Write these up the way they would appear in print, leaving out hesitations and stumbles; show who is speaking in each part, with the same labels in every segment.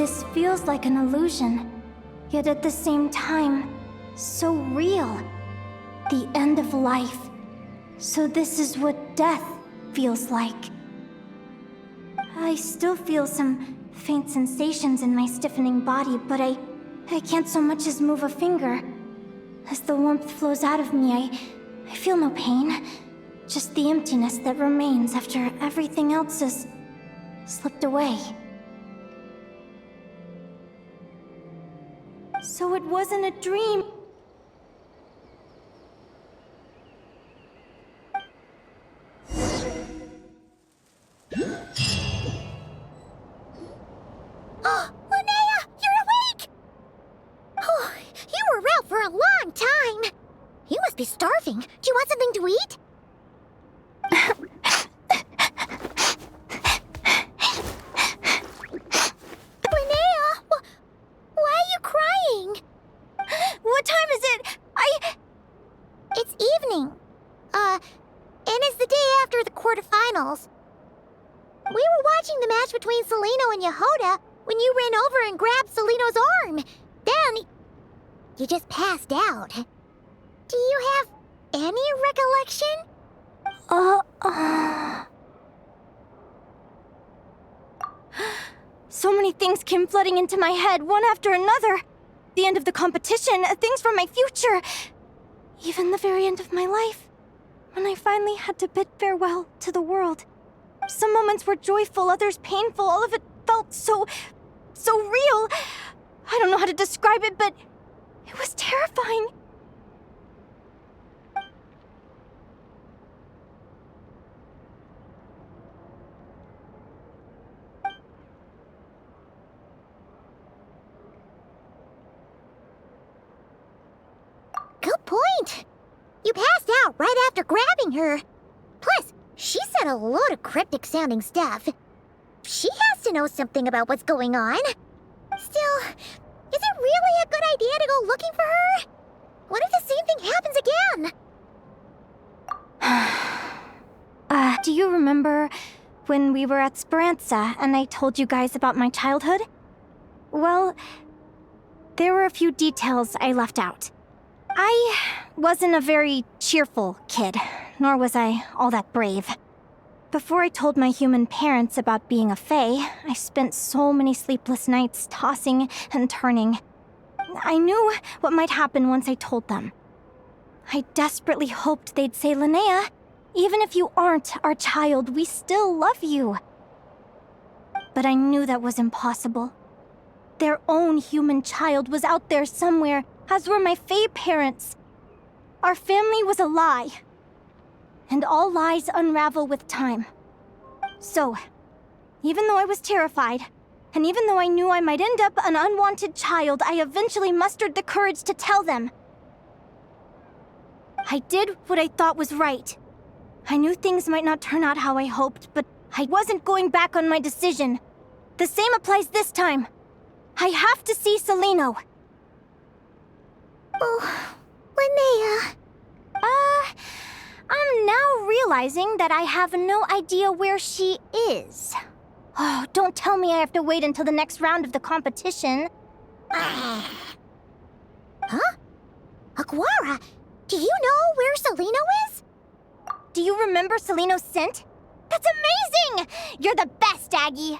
Speaker 1: this feels like an illusion, yet at the same time, so real. The end of life. So this is what death feels like. I still feel some faint sensations in my stiffening body, but I can't so much as move a finger. As the warmth flows out of me, I feel no pain. Just the emptiness that remains after everything else has slipped away. So it wasn't a dream.
Speaker 2: Oh, Linnea, you're awake! Oh, you were out for a long time. You must be starving. Do you want something to eat? Linnea, why are you crying?
Speaker 1: What time is it?
Speaker 2: It's evening. And it's the day after the quarterfinals. We were watching the match between Celino and Yehoda when you ran over and grabbed Celino's arm. Then, you just passed out. Do you have any recollection?
Speaker 1: So many things came flooding into my head, one after another. The end of the competition, things from my future. Even the very end of my life. When I finally had to bid farewell to the world. Some moments were joyful, others painful. All of it felt so real. I don't know how to describe it, but it was terrifying.
Speaker 2: Good point. You passed out right after grabbing her. Plus, she said a load of cryptic-sounding stuff. She has to know something about what's going on. Still, is it really a good idea to go looking for her? What if the same thing happens again?
Speaker 1: Do you remember when we were at Speranza and I told you guys about my childhood? Well, there were a few details I left out. I wasn't a very cheerful kid, nor was I all that brave. Before I told my human parents about being a fae, I spent so many sleepless nights tossing and turning. I knew what might happen once I told them. I desperately hoped they'd say, Linnea, even if you aren't our child, we still love you. But I knew that was impossible. Their own human child was out there somewhere, as were my fae parents. Our family was a lie. And all lies unravel with time. So, even though I was terrified, and even though I knew I might end up an unwanted child, I eventually mustered the courage to tell them. I did what I thought was right. I knew things might not turn out how I hoped, but I wasn't going back on my decision. The same applies this time. I have to see Celino.
Speaker 2: Oh, Linnea.
Speaker 1: I'm now realizing that I have no idea where she is. Oh, don't tell me I have to wait until the next round of the competition.
Speaker 2: Huh? Aquara, do you know where Celino is?
Speaker 1: Do you remember Celino's scent? That's amazing! You're the best, Aggie!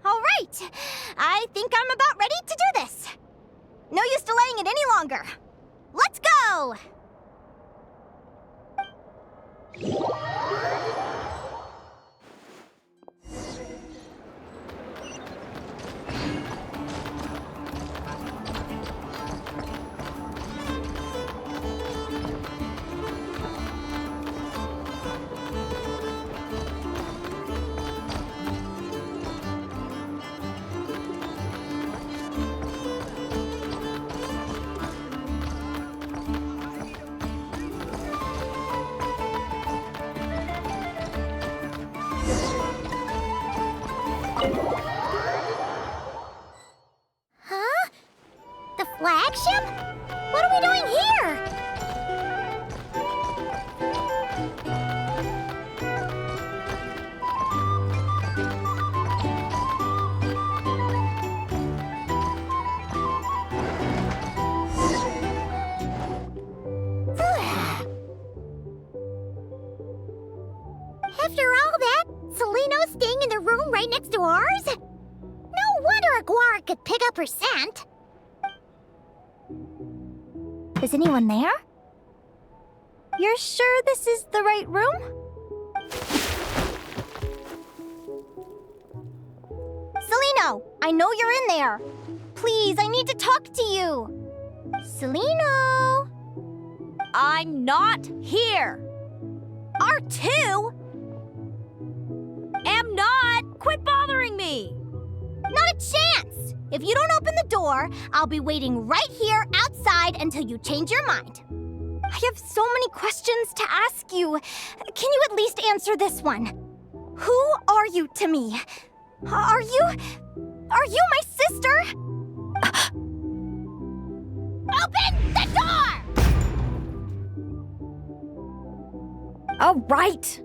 Speaker 1: All right, I think I'm about ready to do this. No use delaying it any longer. Let's go!
Speaker 2: Huh? The flagship? What are we doing here? After all that, Seleno's staying in the room right next to ours? No wonder Aguara could pick up her scent.
Speaker 1: Is anyone there? You're sure this is the right room? Seleno, I know you're in there. Please, I need to talk to you. Seleno?
Speaker 3: I'm not here.
Speaker 1: R2?
Speaker 3: Am not. Quit bothering me.
Speaker 1: Not a chance! If you don't open the door, I'll be waiting right here outside until you change your mind. I have so many questions to ask you. Can you at least answer this one? Who are you to me? Are you my sister? Open the door!
Speaker 3: All right.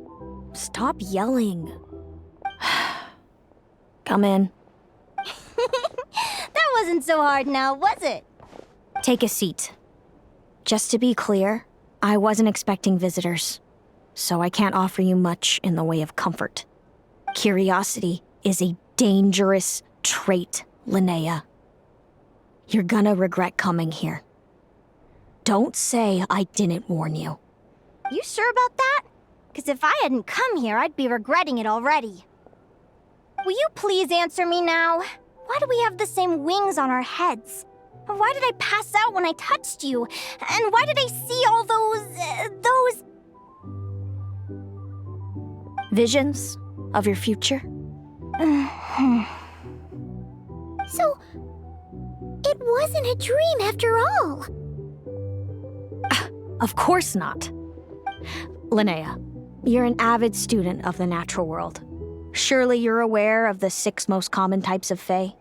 Speaker 3: Stop yelling. Come in.
Speaker 1: That wasn't so hard now, was it?
Speaker 3: Take a seat. Just to be clear, I wasn't expecting visitors, so I can't offer you much in the way of comfort. Curiosity is a dangerous trait, Linnea. You're gonna regret coming here. Don't say I didn't warn you.
Speaker 1: You sure about that? Because if I hadn't come here, I'd be regretting it already. Will you please answer me now? Why do we have the same wings on our heads? Why did I pass out when I touched you? And why did I see all those...
Speaker 3: Visions of your future?
Speaker 2: So, it wasn't a dream after all.
Speaker 3: Of course not. Linnea, you're an avid student of the natural world. Surely you're aware of the 6 most common types of Fae?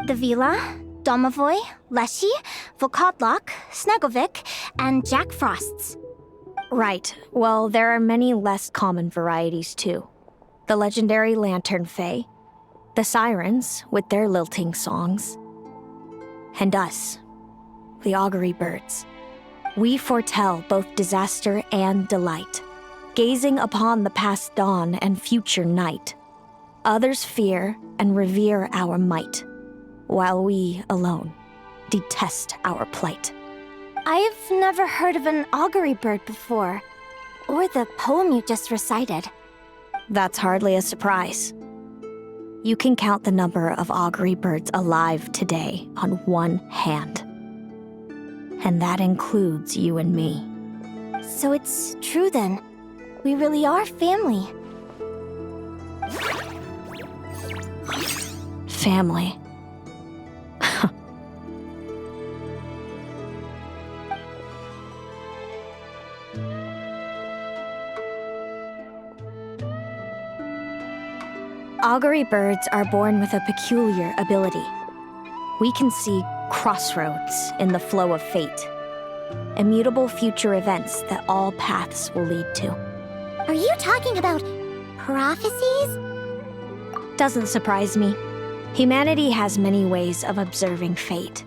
Speaker 1: The Vila, Domovoy, Leshy, Volkodlok, Snegovic, and Jack Frosts.
Speaker 3: Right. Well, there are many less common varieties, too. The legendary Lantern Fae, the Sirens with their lilting songs, and us, the Augury Birds. We foretell both disaster and delight, gazing upon the past dawn and future night. Others fear and revere our might, while we alone detest our plight.
Speaker 1: I've never heard of an augury bird before, or the poem you just recited.
Speaker 3: That's hardly a surprise. You can count the number of augury birds alive today on one hand. And that includes you and me.
Speaker 1: So it's true then. We really are family.
Speaker 3: Family. Augury birds are born with a peculiar ability. We can see crossroads in the flow of fate, immutable future events that all paths will lead to.
Speaker 2: Are you talking about prophecies?
Speaker 3: Doesn't surprise me. Humanity has many ways of observing fate.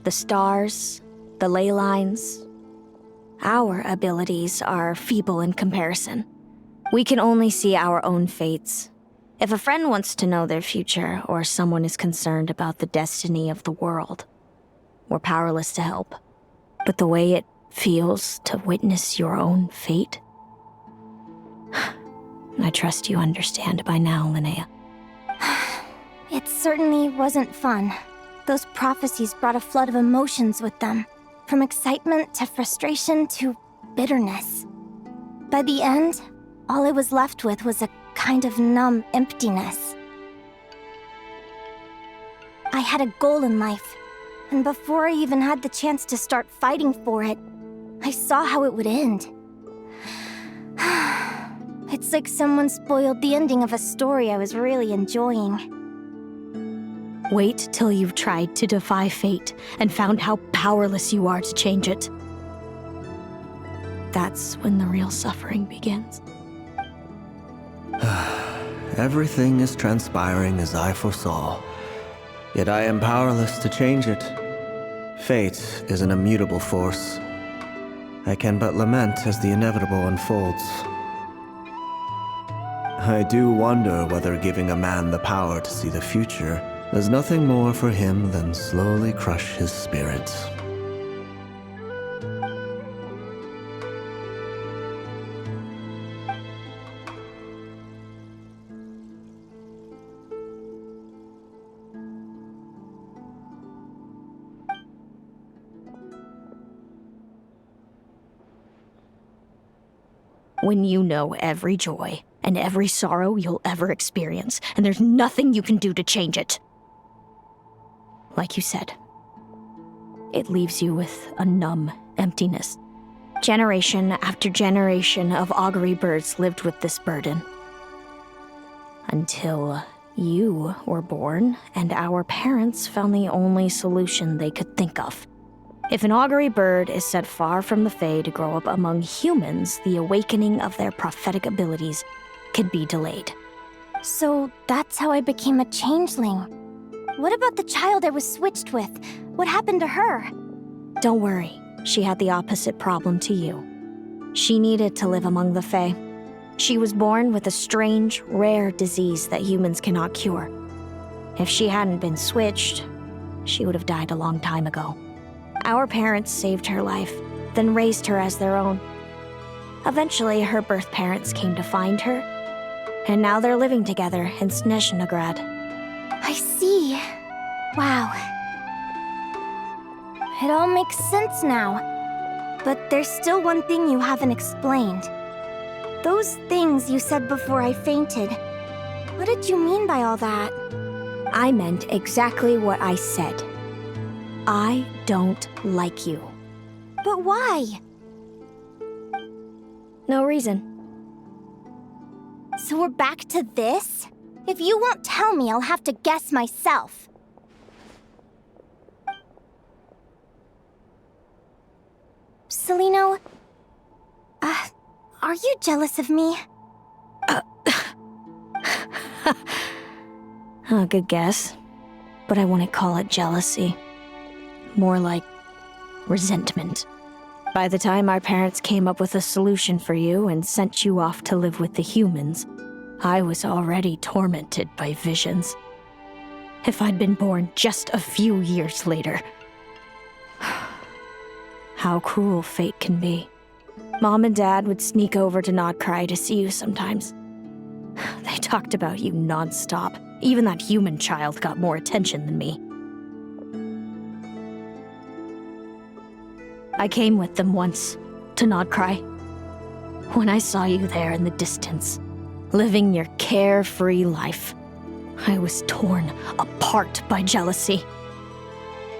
Speaker 3: The stars, the ley lines. Our abilities are feeble in comparison. We can only see our own fates. If a friend wants to know their future, or someone is concerned about the destiny of the world, we're powerless to help. But the way it feels to witness your own fate, I trust you understand by now, Linnea.
Speaker 1: It certainly wasn't fun. Those prophecies brought a flood of emotions with them, from excitement to frustration to bitterness. By the end, all I was left with was a kind of numb emptiness. I had a goal in life, and before I even had the chance to start fighting for it, I saw how it would end. It's like someone spoiled the ending of a story I was really enjoying.
Speaker 3: Wait till you've tried to defy fate and found how powerless you are to change it. That's when the real suffering begins.
Speaker 4: Everything is transpiring as I foresaw, yet I am powerless to change it. Fate is an immutable force. I can but lament as the inevitable unfolds. I do wonder whether giving a man the power to see the future does nothing more for him than slowly crush his spirit.
Speaker 3: When you know every joy and every sorrow you'll ever experience, and there's nothing you can do to change it. Like you said, it leaves you with a numb emptiness. Generation after generation of augury birds lived with this burden. Until you were born, and our parents found the only solution they could think of. If an augury bird is set far from the Fae to grow up among humans, the awakening of their prophetic abilities can be delayed.
Speaker 1: So that's how I became a changeling. What about the child I was switched with? What happened to her?
Speaker 3: Don't worry, she had the opposite problem to you. She needed to live among the Fae. She was born with a strange, rare disease that humans cannot cure. If she hadn't been switched, she would have died a long time ago. Our parents saved her life, then raised her as their own. Eventually, her birth parents came to find her, and now they're living together in Snezhnograd.
Speaker 1: I see. Wow. It all makes sense now. But there's still one thing you haven't explained. Those things you said before I fainted. What did you mean by all that?
Speaker 3: I meant exactly what I said. I don't like you.
Speaker 1: But why?
Speaker 3: No reason.
Speaker 1: So we're back to this? If you won't tell me, I'll have to guess myself. Celino, are you jealous of me?
Speaker 3: Good guess. But I wouldn't call it jealousy. More like resentment. By the time our parents came up with a solution for you and sent you off to live with the humans, I was already tormented by visions. If I'd been born just a few years later. How cruel fate can be. Mom and Dad would sneak over to Nodcry to see you sometimes. They talked about you non-stop. Even that human child got more attention than me. I came with them once, to Nodcry. When I saw you there in the distance, living your carefree life, I was torn apart by jealousy.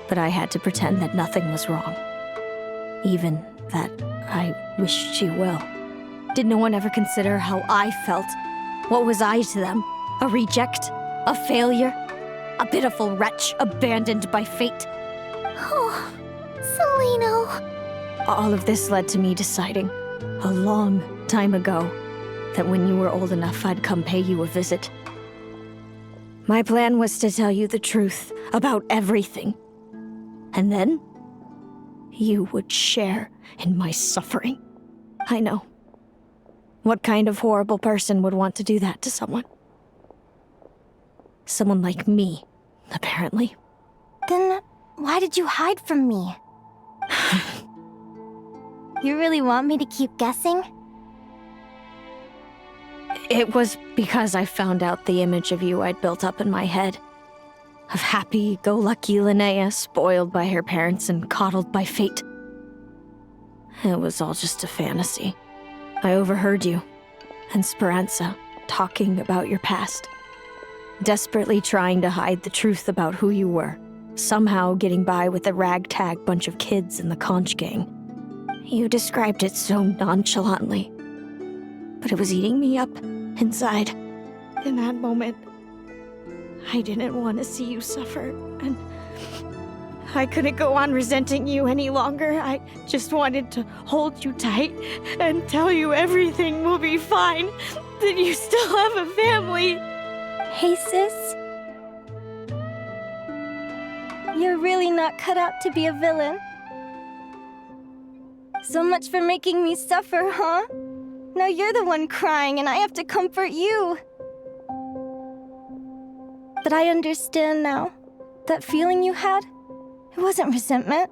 Speaker 3: But I had to pretend that nothing was wrong. Even that I wished you well. Did no one ever consider how I felt? What was I to them? A reject? A failure? A pitiful wretch abandoned by fate?
Speaker 2: Oh, Celino.
Speaker 3: All of this led to me deciding, a long time ago, that when you were old enough, I'd come pay you a visit. My plan was to tell you the truth about everything. And then, you would share in my suffering. I know. What kind of horrible person would want to do that to someone? Someone like me, apparently.
Speaker 1: Then why did you hide from me? You really want me to keep guessing?
Speaker 3: It was because I found out the image of you I'd built up in my head. Of happy-go-lucky Linnea, spoiled by her parents and coddled by fate. It was all just a fantasy. I overheard you and Speranza talking about your past. Desperately trying to hide the truth about who you were. Somehow getting by with a ragtag bunch of kids in the conch gang. You described it so nonchalantly. But it was eating me up inside. In that moment, I didn't want to see you suffer, and I couldn't go on resenting you any longer. I just wanted to hold you tight and tell you everything will be fine, that you still have a family.
Speaker 1: Hey, sis. You're really not cut out to be a villain. So much for making me suffer, huh? Now you're the one crying and I have to comfort you. But I understand now. That feeling you had, it wasn't resentment.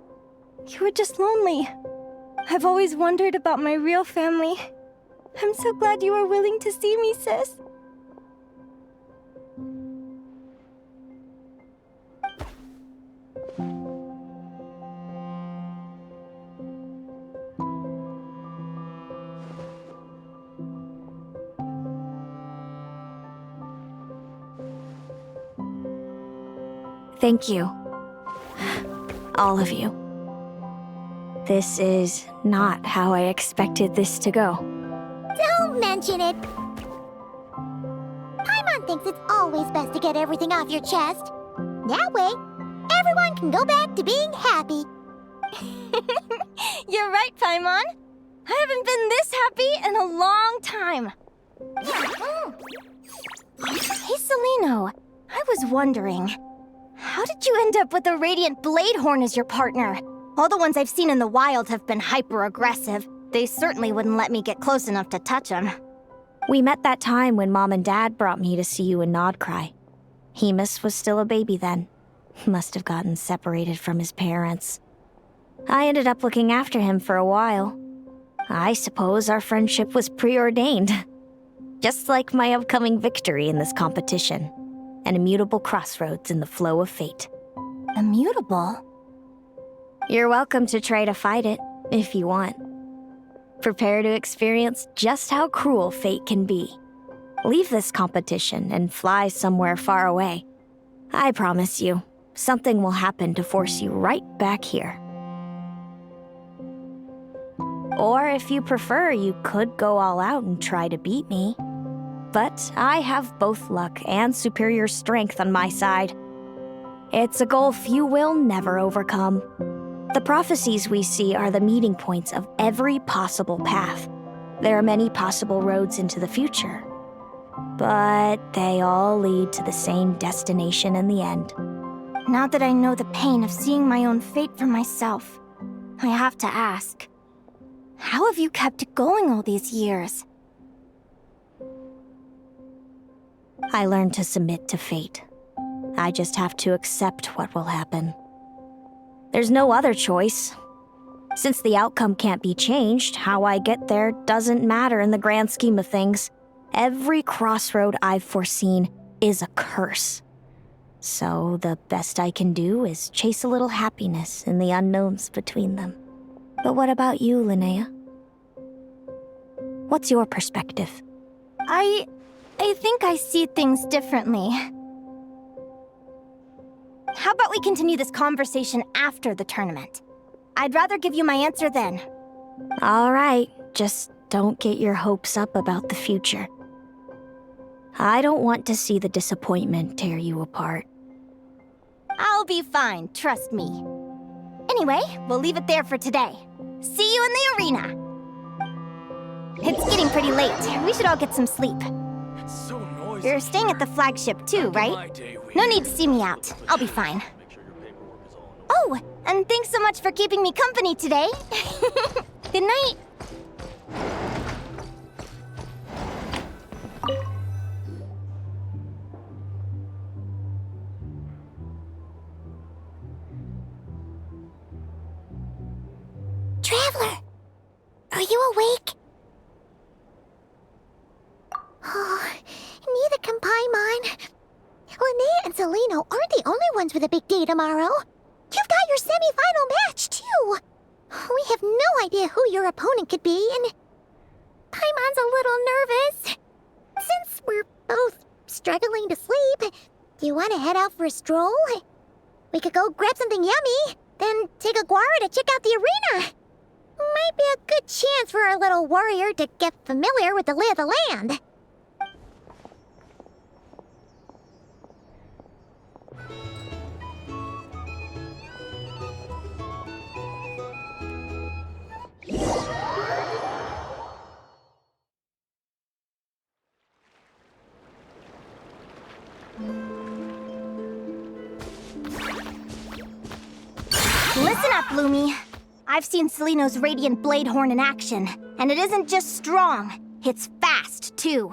Speaker 1: You were just lonely. I've always wondered about my real family. I'm so glad you were willing to see me, sis.
Speaker 3: Thank you. All of you. This is not how I expected this to go.
Speaker 2: Don't mention it. Paimon thinks it's always best to get everything off your chest. That way, everyone can go back to being happy.
Speaker 1: You're right, Paimon. I haven't been this happy in a long time. Hey, Celino. I was wondering, how did you end up with a Radiant Bladehorn as your partner? All the ones I've seen in the wild have been hyper-aggressive. They certainly wouldn't let me get close enough to touch them.
Speaker 3: We met that time when Mom and Dad brought me to see you in Nodcry. Hemus was still a baby then. Must have gotten separated from his parents. I ended up looking after him for a while. I suppose our friendship was preordained. Just like my upcoming victory in this competition. An immutable crossroads in the flow of fate.
Speaker 1: Immutable?
Speaker 3: You're welcome to try to fight it, if you want. Prepare to experience just how cruel fate can be. Leave this competition and fly somewhere far away. I promise you, something will happen to force you right back here. Or if you prefer, you could go all out and try to beat me. But I have both luck and superior strength on my side. It's a goal few will never overcome. The prophecies we see are the meeting points of every possible path. There are many possible roads into the future. But they all lead to the same destination in the end.
Speaker 1: Now that I know the pain of seeing my own fate for myself, I have to ask, how have you kept it going all these years?
Speaker 3: I learned to submit to fate. I just have to accept what will happen. There's no other choice. Since the outcome can't be changed, how I get there doesn't matter in the grand scheme of things. Every crossroad I've foreseen is a curse. So the best I can do is chase a little happiness in the unknowns between them. But what about you, Linnea? What's your perspective?
Speaker 1: I think I see things differently. How about we continue this conversation after the tournament? I'd rather give you my answer then.
Speaker 3: All right, just don't get your hopes up about the future. I don't want to see the disappointment tear you apart.
Speaker 1: I'll be fine, trust me. Anyway, we'll leave it there for today. See you in the arena! It's getting pretty late. We should all get some sleep.
Speaker 5: It's so noisy.
Speaker 1: You're staying at the flagship too, right? No need to see me out. I'll be fine. Oh, and thanks so much for keeping me company today. Good night.
Speaker 2: Traveler, are you awake? Oh, neither can Paimon. Linnea and Celino aren't the only ones with a big day tomorrow. You've got your semi-final match, too. We have no idea who your opponent could be, and Paimon's a little nervous. Since we're both struggling to sleep, do you want to head out for a stroll? We could go grab something yummy, then take a guara to check out the arena. Might be a good chance for our little warrior to get familiar with the lay of the land.
Speaker 1: Listen up, Lumi. I've seen Celino's Radiant Bladehorn in action, and it isn't just strong. It's fast, too.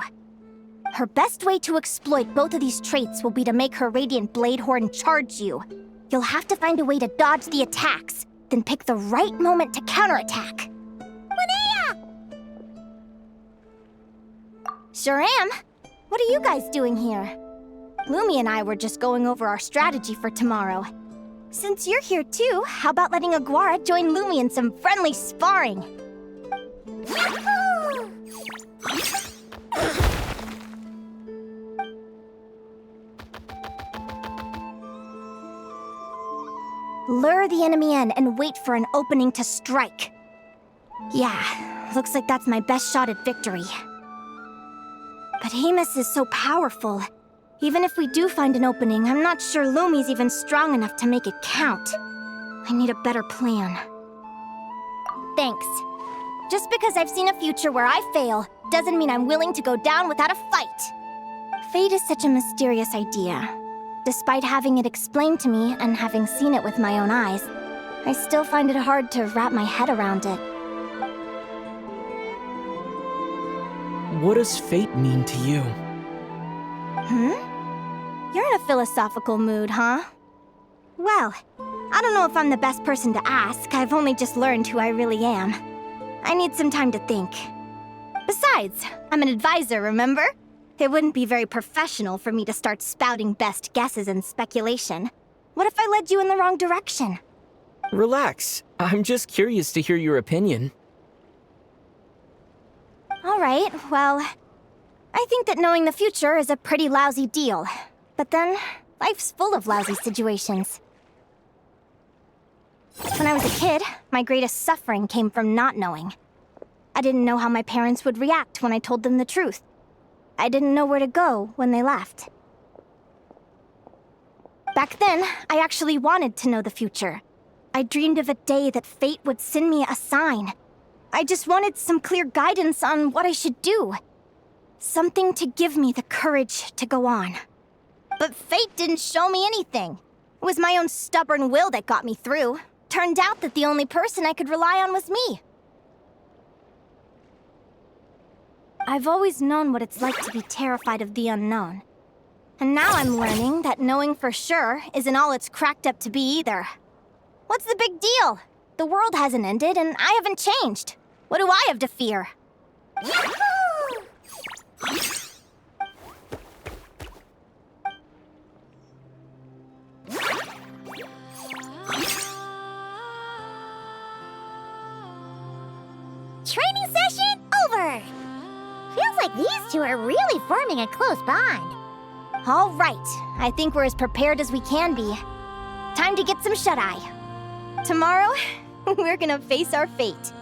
Speaker 1: Her best way to exploit both of these traits will be to make her Radiant Bladehorn charge you. You'll have to find a way to dodge the attacks, then pick the right moment to counterattack.
Speaker 2: Linnea!
Speaker 1: Sure am. What are you guys doing here? Lumi and I were just going over our strategy for tomorrow. Since you're here too, how about letting Aguara join Lumi in some friendly sparring?
Speaker 2: Yahoo!
Speaker 1: Lure the enemy in and wait for an opening to strike. Yeah, looks like that's my best shot at victory. But Amos is so powerful. Even if we do find an opening, I'm not sure Lumi's even strong enough to make it count. I need a better plan. Thanks. Just because I've seen a future where I fail, doesn't mean I'm willing to go down without a fight. Fate is such a mysterious idea. Despite having it explained to me and having seen it with my own eyes, I still find it hard to wrap my head around it.
Speaker 5: What does fate mean to you?
Speaker 1: You're in a philosophical mood, huh? Well, I don't know if I'm the best person to ask. I've only just learned who I really am. I need some time to think. Besides, I'm an advisor, remember? It wouldn't be very professional for me to start spouting best guesses and speculation. What if I led you in the wrong direction?
Speaker 5: Relax. I'm just curious to hear your opinion.
Speaker 1: All right, well, I think that knowing the future is a pretty lousy deal. But then, life's full of lousy situations. When I was a kid, my greatest suffering came from not knowing. I didn't know how my parents would react when I told them the truth. I didn't know where to go when they left. Back then, I actually wanted to know the future. I dreamed of a day that fate would send me a sign. I just wanted some clear guidance on what I should do. Something to give me the courage to go on. But fate didn't show me anything. It was my own stubborn will that got me through. Turned out that the only person I could rely on was me. I've always known what it's like to be terrified of the unknown. And now I'm learning that knowing for sure isn't all it's cracked up to be either. What's the big deal? The world hasn't ended and I haven't changed. What do I have to fear?
Speaker 2: Yahoo! Training session over! Feels like these two are really forming a close bond.
Speaker 1: All right, I think we're as prepared as we can be. Time to get some shut-eye. Tomorrow, we're gonna face our fate.